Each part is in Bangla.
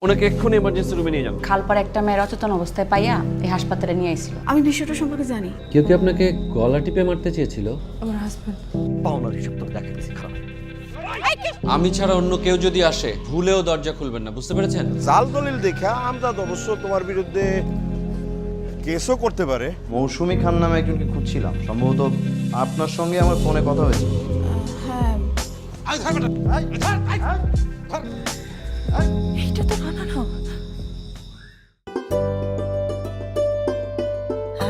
ওনাকে এক্ষুনি এমার্জেন্সি রুমে নিয়ে যান। খালপাড়ে একটা মেয়ের অচেতন অবস্থায় পাইয়া এই হাসপাতালে নিয়ে আইছিল। আমি বিষয়টা সম্পর্কে জানি। কেউ কি আপনাকে গলা টিপে মারতে চেয়েছিল? আমার হাজবেন্ড। পাওনার হিসাব তো দেখা দিয়েছি খারাপ। আমি ছাড়া অন্য কেউ যদি আসে ভুলেও দরজা খুলবেন না, বুঝতে পেরেছেন? জাল দলিল দেখা আমজাদ অবশ্য তোমার বিরুদ্ধে কেসও করতে পারে। মৌসুমী খান নামে একজনকে খুঁজছিলাম, সম্ভবত আপনার সঙ্গে আমার ফোনে কথা হয়েছে। হ্যাঁ, এইটা তো বানানো।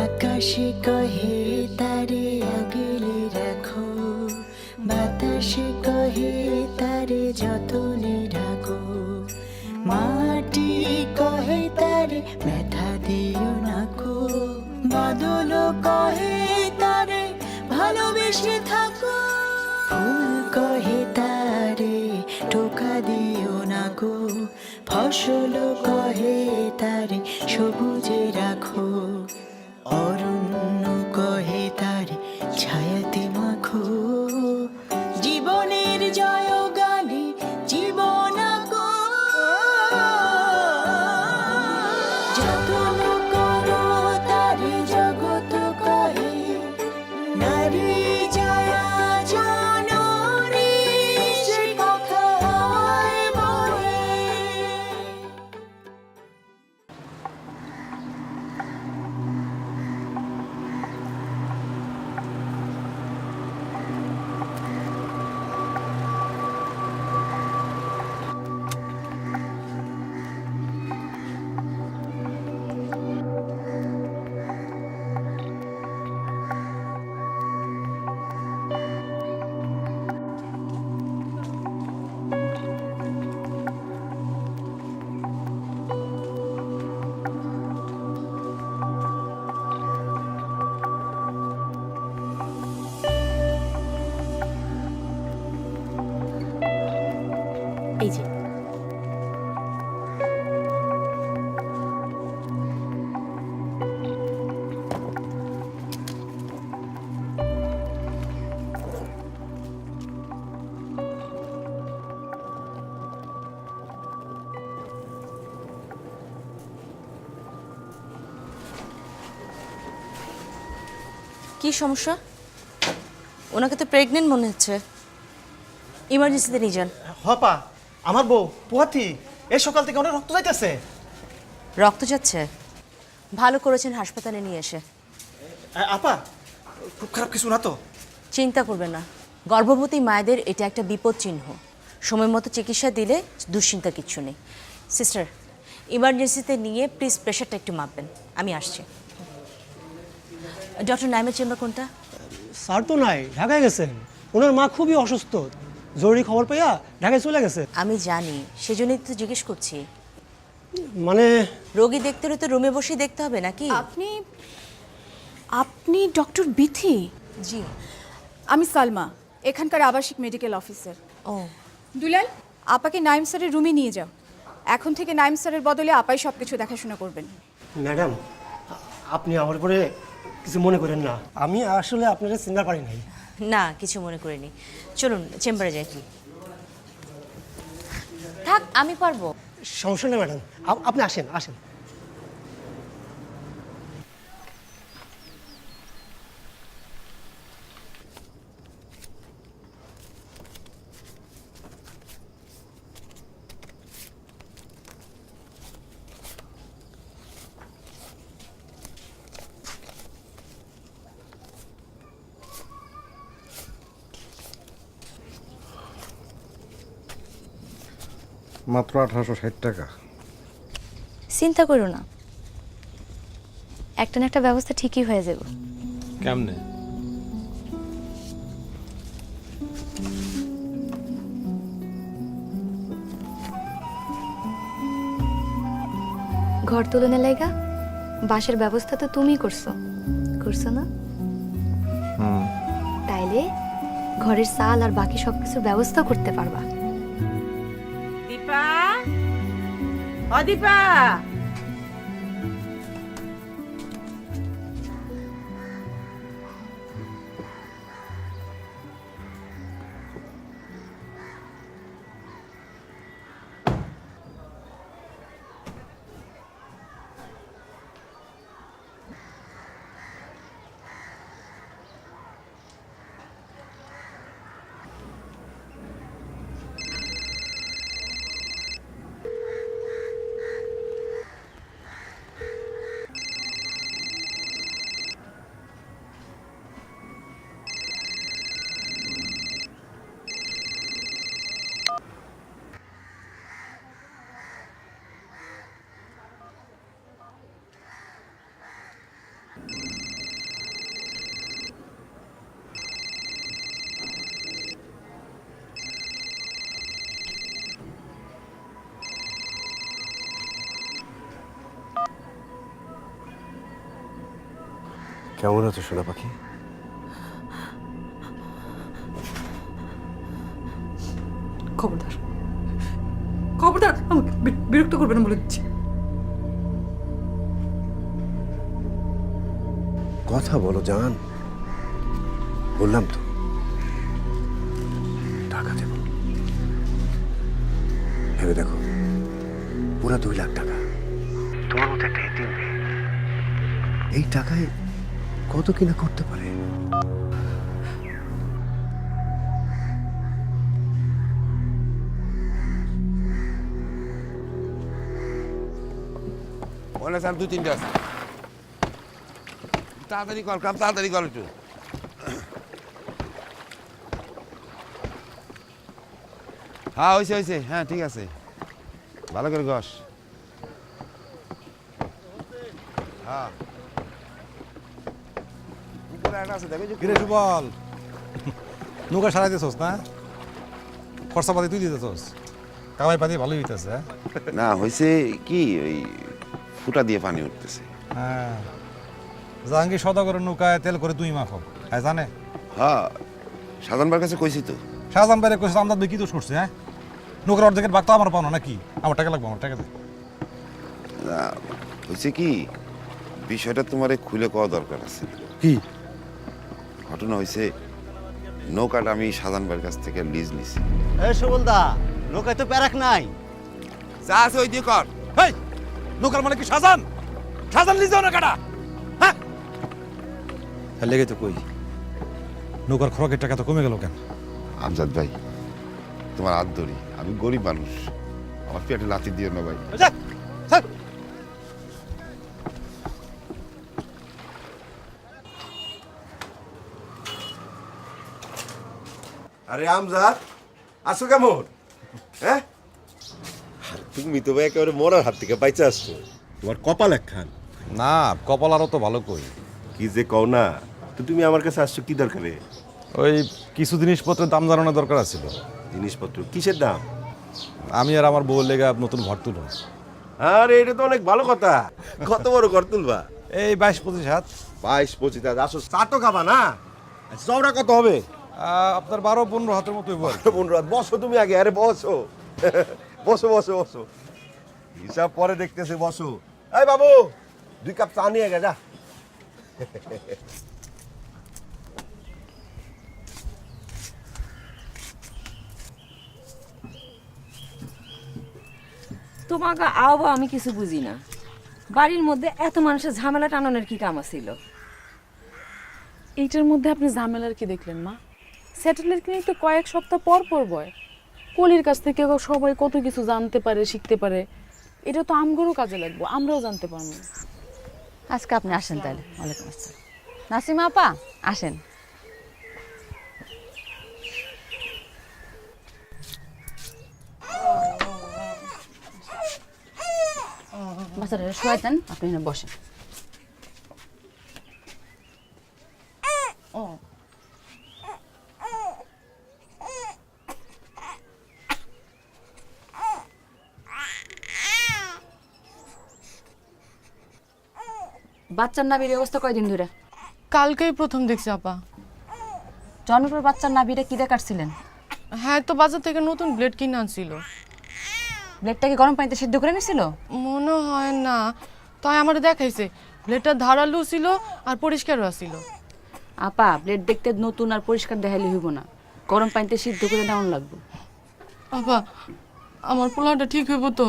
আকাশে কহে তারে আগলে রাখো, বাতাসে কহে তারে যতনে ঢাকো, মাটি কহে তারে ব্যথা দিও নাকো, বাদল কহে তারে ভালোবেসে থাকো, ফুল কহে তারে টোকা দিও নাকো, ফসল কহে তারে সবুজে রাখো, অরণ্য কহে তারে ছায়াতে মাখো, জীবনের জয় গানে জীবন আঁকো, যতন করো তারে জগৎ কহে, নারী জয়া জননী সে কথা হয় বহে। এই যে কি সমস্যা? ওনাকে তো প্রেগনেন্ট মনে হচ্ছে, ইমার্জেন্সিতে নিয়ে যান। হপা আমার বউ পুয়াতি এই সকাল থেকে অনেক রক্ত যাইতেছে। রক্ত যাচ্ছে? ভালো করেছেন হাসপাতালে নিয়ে এসে। আপা খুব খারাপ কিছু না তো? চিন্তা করবেন না, গর্ভবতী মায়েদের এটা একটা বিপদ চিহ্ন। সময় মতো চিকিৎসা দিলে দুশ্চিন্তা কিচ্ছু নেই। সিস্টার, ইমার্জেন্সিতে নিয়ে প্লিজ প্রেশারটা একটু মাপবেন। আমি আসছি। ডক্টর নাইমের চেম্বার কোনটা? স্যার তো নাই, ঢাকায় গেছেন। ওনার মা খুবই অসুস্থ, জরুরি খবর পেয়ে ঢাকায় চলে গেছে। আমি জানি, সেজন্যই তো জিজ্ঞেস করছি। মানে রোগী দেখতে হলে তো রুমে বসেই দেখতে হবে নাকি? আপনি আপনি ডক্টর বিথি? জি। আমি সালমা, এখানকার আবাসিক মেডিকেল অফিসার। ও, দুলাল, আপাকে নাইম স্যারের রুমে নিয়ে যাও। এখন থেকে নাইম স্যারের বদলে আপাই সব কিছু দেখাশোনা করবেন। ম্যাডাম, আপনি আমার উপরে কিছু মনে করেন না, আমি আসলে আপনারা চিনতে পারি নাই। না, কিছু মনে করিনি। চলুন চেম্বারে যাই। থাক, আমি পারবো। সমস্যা নেই ম্যাডাম, আপনি আসেন আসেন। মাত্র 1860 টাকা। চিন্তা করো না, একটা না একটা ব্যবস্থা ঠিকই হয়ে যাবে। কেমনে? ঘর তুলনে লাইগা বাসের ব্যবস্থা তো তুমিই করছো, করছো না? তাইলে ঘরের চাল আর বাকি সবকিছুর ব্যবস্থা করতে পারবা। দীপা, ও দীপা, কেমন আছো সোনা পাখি? খবরদার খবরদার আমাকে বিরক্ত করবে না বলে দিচ্ছি। কথা বলো জান, বললাম তো টাকা দেব। ভেবে দেখো, পুরা 2 লাখ টাকা। তোমার মতো একটা এতিম মেয়ে এই টাকায় কত কিনা করতে পারে। অনেক আর 2-3টা আছে, তাড়াতাড়ি কর, কাম তাড়াতাড়ি কর একটু। হ্যাঁ হয়েছে, হ্যাঁ ঠিক আছে, ভালো করে গস। হ্যাঁ উপরে একটা আছে, দেখো কিরে সুবল, নৌকা সারাই দিছস না? খরচা পাতি তুই দিতেছস, কামাই পাতি ভালোই হইতেছে। না হয়েছে কি, ওই ফুটা দিয়ে পানি উঠতেছে। হ্যাঁ, জাহাঙ্গীর সদাগরের নৌকায় তেল করে তুই মাখো, হ্যাঁ জানে? হ্যাঁ সাধারণবার কাছে কইছি তো। শাহজাহান বাইরে কইছে আমদাদ ভাই কি দোষ করছে? হ্যাঁ, নৌকার অর্ধেকের ভাগ তো আমার পাও না নাকি? আমার টাকা লাগবে, আমার টাকা দে। না হয়েছে কি, বিষয়টা তোমার খুলে কওয়া দরকার আছে। কি ঘটনা হয়েছে, নৌকাটা আমি সাধারণবার কাছ থেকে লিজ নিছি। এ সুবলদা, নৌকায় তো প্যারাক নাই। যা আছে ওই দিয়ে কর। এই নৌকার মানে কি শাহজাহান? শাহজাহান লিজ দাও না কাটা, হ্যাঁ লেগে তো কই নৌকার খরচের টাকা তো কমে গেল কেন? আমজাদ ভাই, তোমার হাত ধরি, আমি গরিব মানুষ, আমার পেটে লাথি দিও না ভাই। আরে আমজাদ, আছো কেমন? হ্যাঁ, তুমি তো ভাই একেবারে মরার হাত থেকে বাইচে আসছো। তোমার কপাল একখান। না, কপাল আরো তো ভালো কই। কি যে কও না, তো তুমি আমার কাছে আসছো কি দরকারে? ওই কিছু জিনিসপত্রের দাম জানানোর দরকার ছিল। জিনিসপত্র কিসের দাম? আমি আর আমার বউর লেগে নতুন ঘর তুলো। আরে এটা তো অনেক ভালো কথা। কত বড় ঘর তুলবা? এই 22-25 হাত। 22-25 হাত। আসো, চা তো খাবা না? চওড়া কত হবে? আপনার 12-15 হাতের মতো। 15 হাত। বসো তুমি আগে, আরে বসো। বসো বসো বসো, হিসাব পরে দেখতেছে, বসো। এই বাবু, 2 কাপ চা নিয়ে গে যা। তোমাকে আওবা আমি কিছু বুঝি না। বাড়ির মধ্যে এত মানুষের ঝামেলা টানানোর কি কাম ছিল? এইটার মধ্যে আপনি ঝামেলার কি দেখলেন মা? স্যাটেলাইট কিনে তো কয়েক সপ্তাহ পর পর বয়। কলির কাছ থেকে সবাই কত কিছু জানতে পারে, শিখতে পারে। এটা তো আমগরও কাজে লাগবো, আমরাও জানতে পারবো। আজকে আপনি আসেন তাহলে। ওয়ালাইকুম আসসালাম। নাসিমা আপা আসেন। বাচ্চাটা শোয়াইতেন, আপনি এখানে বসেন। বাচ্চার নাভির অবস্থা কয়দিন ধরে? কালকেই প্রথম দেখছি আপা। জন্মের পর বাচ্চার নাভিটা কি দিয়ে কাটছিলেন? হ্যাঁ, তো বাজার থেকে নতুন ব্লেড কিনে আনছিল। ব্লেডটা কি গরম পানিতে সিদ্ধ করে নিছিল? মনে হয় না, তাই আমার দেখাইছে ব্লেডটা ধারালো ছিল আর পরিষ্কারও ছিল। আপা, ব্লেড দেখতে নতুন আর পরিষ্কার দেখাইলে হইব না, গরম পানিতে সিদ্ধ করে নেওয়ান লাগবে। আপা, আমার পোলাটা ঠিক হইব তো?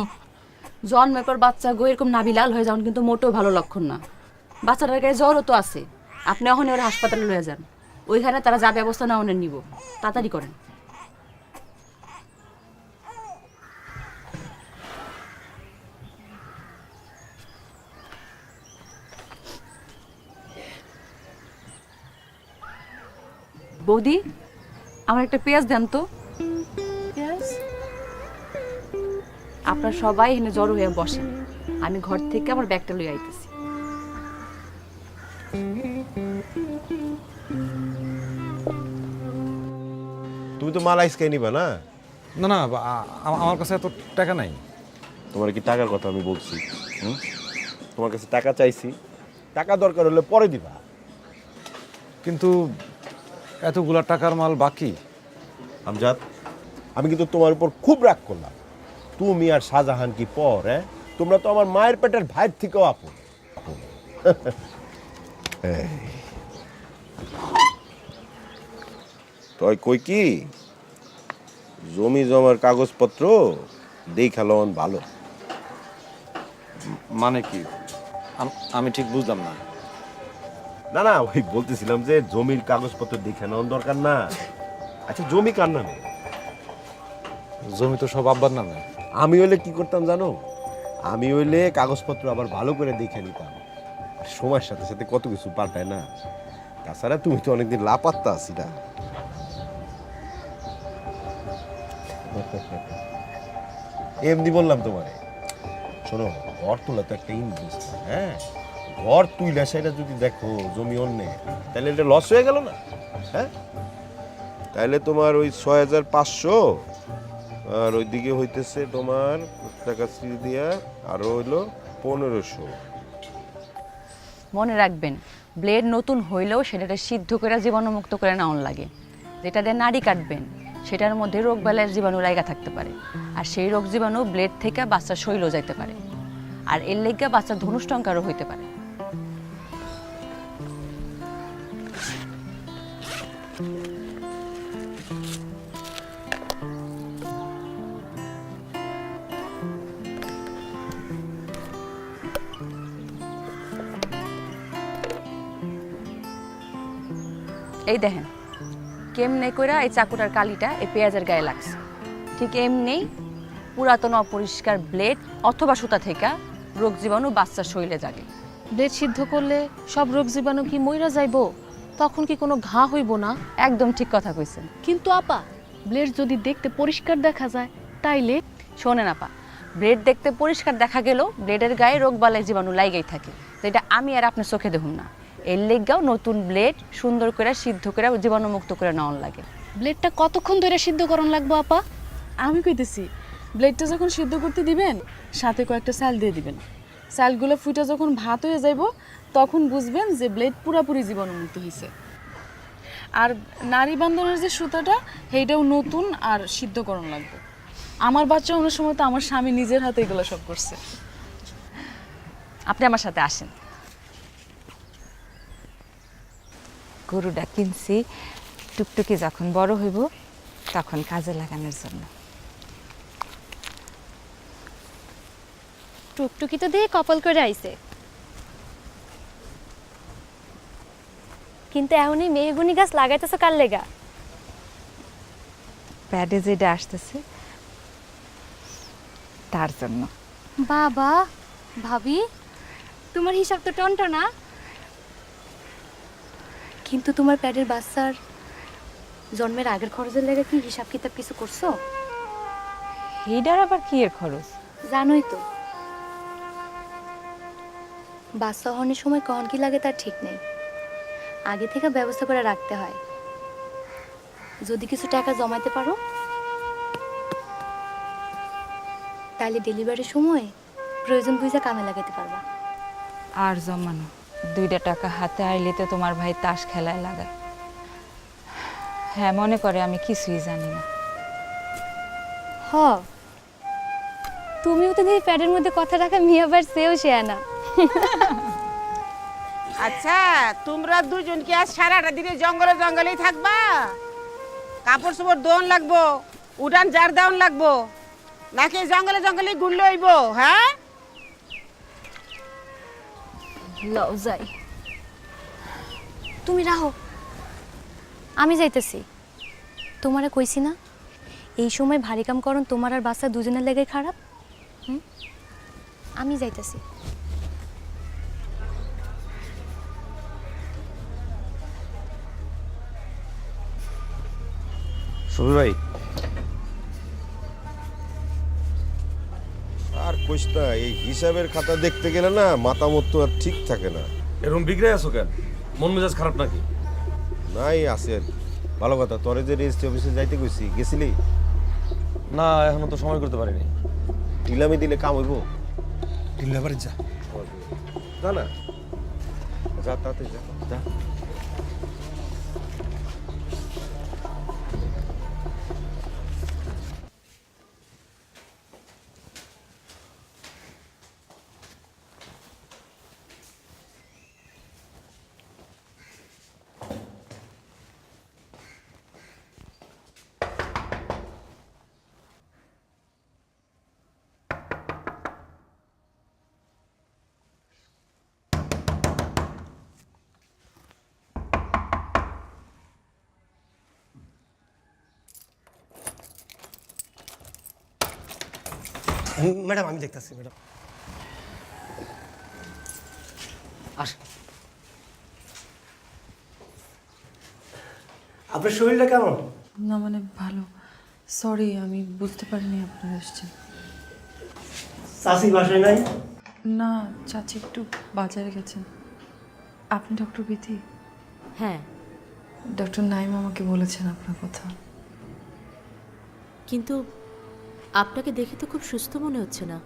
জন্মের পর বাচ্চা গো এরকম নাভি লাল হয়ে যাওয়ান কিন্তু মোটেও ভালো লক্ষণ না। বাচ্চাটার গায়ে জ্বরও তো আছে, আপনি এখন ওরা হাসপাতালে লয়ে যান, ওইখানে তারা যা ব্যবস্থা নেওয়া নিব। তাড়াতাড়ি করেন। বৌদি, আমার একটা পেঁয়াজ দেন তো। আপনারা সবাই এখানে জড়ো হয়ে বসেন, আমি ঘর থেকে আমার ব্যাগটা লই আইতেছি। তুমি তো মাল আইসকাই নিবা না? না না, আমার কাছে এত টাকা নাই। তোমার কি টাকার কথা আমি বলছি? তোমার কাছে টাকা চাইছি, টাকা দরকার হলে পরে দিবা। কিন্তু এতগুলা টাকার মাল বাকি। আমজাদ, আমি কিন্তু তোমার উপর খুব রাগ করলাম। তুমি আর শাহজাহান কি পর? তোমরা তো আমার মায়ের পেটের ভাইয়ের থেকেও আপন। তই কই কি জমি জমার কাগজপত্র দেখালন ভালো। মানে কি? আমি ঠিক বুঝলাম না। না না, ওই বলতেছিলাম যে জমির কাগজপত্র দেখে নেওয়ার দরকার না। আচ্ছা, জমি কার নামে? জমি তো সব আব্বার নামে। আমি হইলে কি করতাম জানো? আমি হইলে কাগজপত্র আবার ভালো করে দেখে নিতাম। আর সময়ের সাথে সাথে কত কিছু পাল্টায় না। তাছাড়া তুমি তো অনেকদিন লাপাত্তা আছি না। এমনি বললাম তোমারে। শোনো, ঘর তোলা তো একটা ইনভেস্ট। হ্যাঁ, ঘর তুইলা সেটা যদি দেখো জমি অন্যে, তাহলে এটা লস হয়ে গেল না? হ্যাঁ, তাহলে তোমার ওই 6500 আর ওইদিকে হইতেছে তোমার টাকা শ্রী দিয়া আরো হইলো 1500। মনে রাখবেন, ব্লেড নতুন হইলেও সেটাকে সিদ্ধ করে জীবাণুমুক্ত করে নেওয়ার লাগে। যেটা দিয়ে নাড়ি কাটবেন সেটার মধ্যে রোগ বালাইয়ের জীবাণু লাইগা থাকতে পারে, আর সেই রোগ জীবাণু ব্লেড থেকে বাচ্চার শরীরও যাইতে পারে, আর এর লেগে বাচ্চার ধনুষ্টঙ্কারও হইতে পারে। এই দেখেন কেমনে কইরা এই চাকুটার কালিটা এই পেঁয়াজের গায়ে লাগছে। ঠিক এমনি পুরাতন অপরিষ্কার ব্লেড অথবা সুতা থেকে রোগ জীবাণু বাচ্চার শরীরে জাগে। ব্লেড সিদ্ধ করলে সব রোগ জীবাণু কি মইরা যাইবো? তখন কি কোনো ঘা হইব না? একদম ঠিক কথা কইছেন। কিন্তু আপা, ব্লেড যদি দেখতে পরিষ্কার দেখা যায় তাইলে? শোনেন আপা, ব্লেড দেখতে পরিষ্কার দেখা গেলেও ব্লেডের গায়ে রোগ বালাই জীবাণু লাইগাই থাকে, যেটা আমি আর আপনার চোখে দেখুন না। এর লেগাও নতুন ব্লেড সুন্দর করে সিদ্ধ করে জীবাণুমুক্ত করে নেওয়ার লাগে। ব্লেডটা কতক্ষণ ধরে সিদ্ধ করন লাগবো আপা? আমি কইতেছি, ব্লেডটা যখন সিদ্ধ করতে দিবেন সাথে কয়েকটা চাল দিয়ে দিবেন। চালগুলো ফুটে যখন ভাত হয়ে যাইব তখন বুঝবেন যে ব্লেড পুরাপুরি জীবাণুমুক্ত হয়েছে। আর নারী বান্ধনের যে সুতাটা সেইটাও নতুন আর সিদ্ধ করন লাগবে। আমার বাচ্চা অনেক সময় তো আমার স্বামী নিজের হাতে এগুলো সব করছে। আপনি আমার সাথে আসেন। গরুটা কিনছি টুকটুকি যখন বড় হইব তখন কাজে লাগানোর জন্য। টুকটুকি তো দিয়ে কপাল করে আইছে, কিন্তু এখনই মেহগুনি গাছ লাগাইতেছো কার লেগা? প্যাডে যেটা আসতেছে তার জন্য। বাবা ভাবি, তোমার হিসাব তো টনটনা, কিন্তু তোমার প্যাডের বাচ্চার জন্মের আগের খরচের লেগে কি হিসাব কিতাব কিছু করছো? এইটার আবার কি এর খরচ? জানোই তো, বাচ্চা হওয়ার সময় কখন কি লাগে তার ঠিক নেই, আগে থেকে ব্যবস্থা করে রাখতে হয়। যদি কিছু টাকা জমাইতে পারো তাহলে ডেলিভারির সময় প্রয়োজন বুঝে কামে লাগাতে পারবা। আর জমানো 2টা টাকা হাতে আইলে তো তোমার ভাই তাস খেলায় লাগায়। হ্যাঁ, মনে করে আমি কিছুই জানি না। হ, তুমিও তো দেখি প্যাডের মধ্যে কথা রাখা মিয়াবার সেও শেয়ানা। আচ্ছা, তোমরা দুজন কি আজ সারাটা দিনে জঙ্গলে জঙ্গলেই থাকবা? কাপড় চোপড় দোন লাগবো, উঠান জার দাউন লাগবো, নাকি জঙ্গলে জঙ্গলে ঘুরলে হইব? হ্যাঁ, লও যাই, তুমি রাহো, আমি যাইতেছি। তোমারে কইছি না এই সময় ভারী কাম করন তোমার আর বাচ্চা দুজনের লেগে খারাপ। আমি যাইতেছি। সবি ভাই, আর কইস না, এই হিসাবের খাতা দেখতে গেলে না মাথা মতো আর ঠিক থাকে না। এরকম বিগড়ে আছো কেন? মন মেজাজ খারাপ নাকি? নাই, আছে আর কি। ভালো কথা, তোরে যে রেজিস্ট্রি অফিসে যাইতে কইছি, গেছিলি? না, এখনো তো সময় করতে পারিনি। ঢিলামি দিলে কাম হইব? ঢিলা বাড়ি যা। যা না, যা তাতে যা, যা। ম্যাডাম আমি দেখতেছি ম্যাডাম। আস, আপনার শরীরটা কেমন? না মানে ভালো, সরি আমি বুঝতে পারিনি আপনারা এসেছেন। চাষি বাসায় নাই? না, চাচি একটু বাজারে গেছেন। আপনি ডক্টর বিথি? হ্যাঁ, ডক্টর নাইম আমাকে বলেছেন আপনার কথা। কিন্তু আপনাকে দেখে তো খুব সুস্থ মনে হচ্ছে না।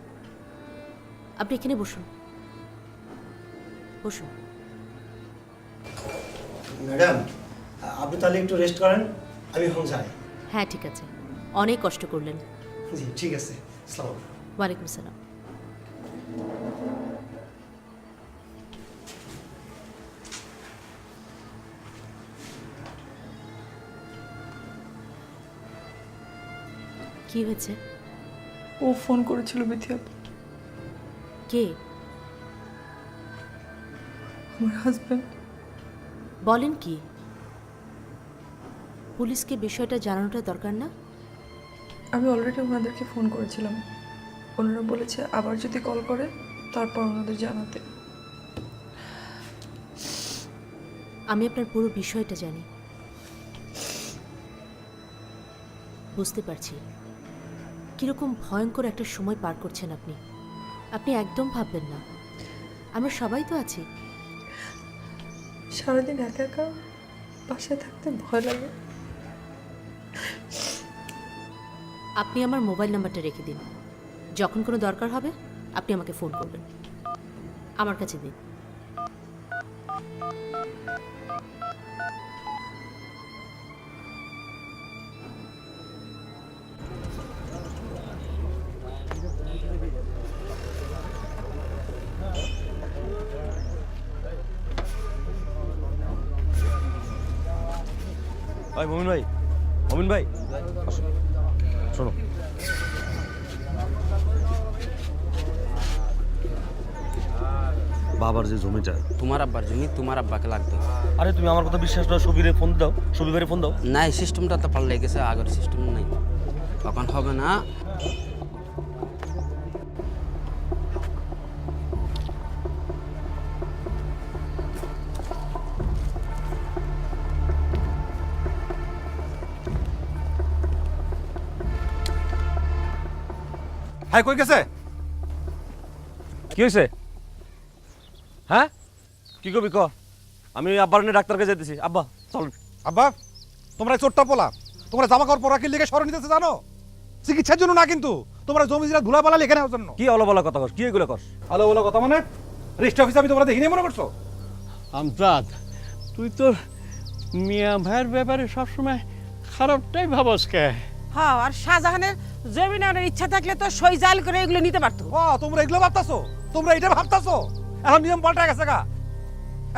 আপনি এখানে বসুন, বসুন। ম্যাডাম আপনি তাহলে একটু রেস্ট করেন, আমি হোম যাই। হ্যাঁ ঠিক আছে, অনেক কষ্ট করলেন। জি ঠিক আছে, আসসালামু আলাইকুম। ওয়ালাইকুম সালাম। কি হয়েছে? ও ফোন করেছিল বিথি আপু। কে? আমার হাজবেন্ড। বলেন কি? পুলিশকে বিষয়টা জানানোটা দরকার না? আমি অলরেডি ওনাদেরকে ফোন করেছিলাম, ওনারা বলেছে আবার যদি কল করে তারপর ওনাদের জানাতে। আমি আপনার পুরো বিষয়টা জানি, বুঝতে পারছি কিরকম ভয়ঙ্কর একটা সময় পার করছেন আপনি। আপনি একদম ভাববেন না, আমরা সবাই তো আছি। সারাদিন একা একা বাসায় থাকতে ভয় লাগে। আপনি আমার মোবাইল নাম্বারটা রেখে দিন, যখন কোনো দরকার হবে আপনি আমাকে ফোন করবেন। আমার কাছে দিন। ভাই মমিন ভাই, মমিন ভাই আসো, শোনো। বাবার যে জমিটা, তোমার আব্বার জমি তোমার আব্বাকে লাগবে। আরে তুমি আমার কথা বিশ্বাস করো, সবিরে ফোন দাও, সবিবারে ফোন দাও। না, এই সিস্টেমটা তো পাল্টে গেছে, আগের সিস্টেম নাই, তখন হবে না। হ্যাঁ কই গেছে? কি হয়েছে? হ্যাঁ কি করবি ক? আমি আব্বার নিয়ে ডাক্তারকে যেতেছি। আব্বা চল। আব্বা তোমরা চোরটা পোলা, তোমরা জামা কাপড় পরা কি লিখে সরণ নিতেছে জানো? চিকিৎসার জন্য না, কিন্তু তোমরা জমি জিরা ধুলা পালা লিখে নেওয়ার জন্য। কি অলবলা কথা কস? কি এগুলো কস? আলো বলো কথা মানে রেজিস্ট্রি অফিসে আমি তোমরা দেখিনি মনে করছো? আমজাদ, তুই তো মিয়া ভাইয়ের ব্যাপারে সবসময় খারাপটাই ভাবস কে? হ্যাঁ, আর শাহজাহানের জমি নেওয়ার ইচ্ছা থাকলে তো সই জাল করে এগুলো নিতে পারতো। ও তোমরা এগুলো ভাবতাছো? তোমরা এটা ভাবতাছো? এখন নিয়ম পাল্টে গেছে গা।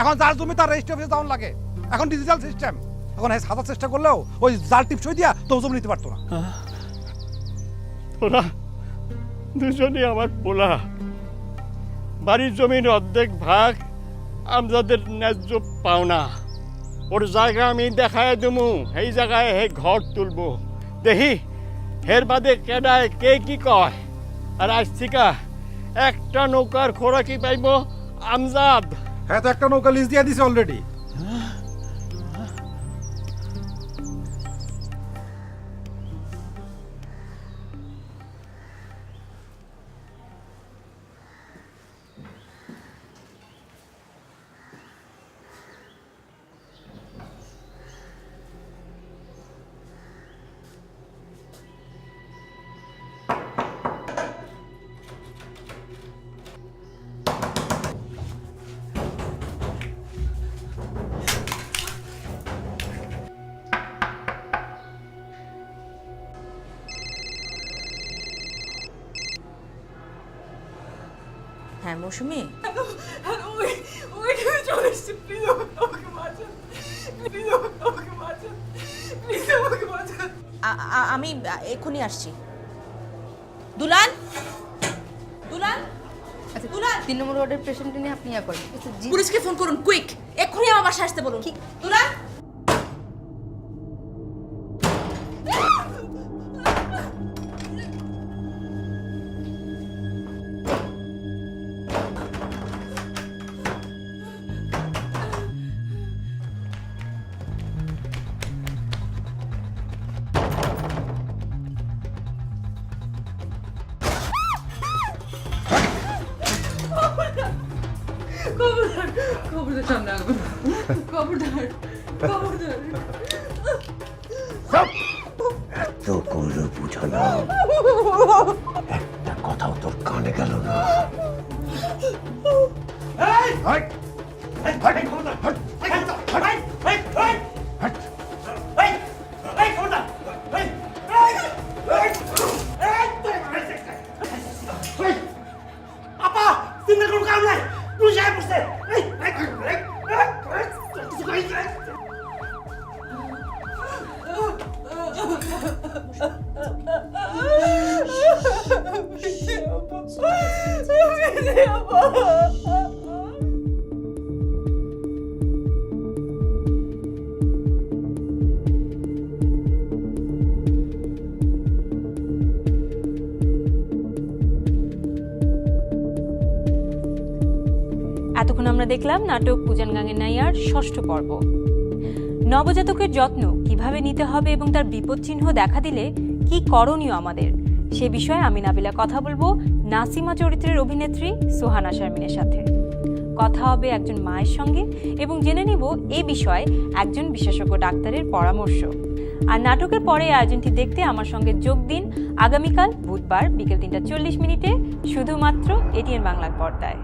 এখন যার জমি তার রেজিস্ট্রি অফিসে যাওয়ার লাগে। এখন ডিজিটাল সিস্টেম। এখন হাজার চেষ্টা করলেও ওই জাল টিপ সই দিয়া তো জমি নিতে পারতো না। তোরা দুজনই আমার পোলা, বাড়ির জমির অর্ধেক ভাগ আমজাদের ন্যায্য পাওনা। ওর জায়গা আমি দেখায় দেবো, এই জায়গায় হে ঘর তুলবো, দেখি হের বাদে কেডায় কে কি কয়। আর আজ থেকে একটা নৌকার খোরাকি পাইব আমজাদ। হ্যাঁ তো একটা নৌকা লিজ দিয়ে দিছে অলরেডি। হ্যাঁ মৌসুমি, আমি এক্ষুনি আসছি। দুলাল, দুলাল, আচ্ছা দুলাল, 3 নম্বর ওয়ার্ডের পেশেন্ট নিয়ে আপনি ইয়া করেন। পুলিশকে ফোন করুন, কুইক, এক্ষুনি আমার বাসায় আসতে বলুন। দুলাল, খবরদার সামনে আসবে না। খবরদার খবরদার। এত করে বুঝালাম, একটা কথাও তোর কানে গেল না। এতক্ষণ আমরা দেখলাম নাটক পূজান গাঙের নাইয়ার 6ষ্ঠ পর্ব। নবজাতকের যত্ন কিভাবে নিতে হবে এবং তার বিপদচিহ্ন দেখা দিলে কি করণীয় আমাদের, সে বিষয়ে আমি নাবিলা কথা বলবো নাসিমা চরিত্রের অভিনেত্রী সুহানা শারমিনের সাথে। কথা হবে একজন মায়ের সঙ্গে এবং জেনে নিব এ বিষয়ে একজন বিশেষজ্ঞ ডাক্তারের পরামর্শ। আর নাটকের পরে আয়োজনটি দেখতে আমার সঙ্গে যোগ দিন আগামীকাল বুধবার বিকেল 3টা 40 মিনিটে শুধুমাত্র এটিএন বাংলার পর্দায়।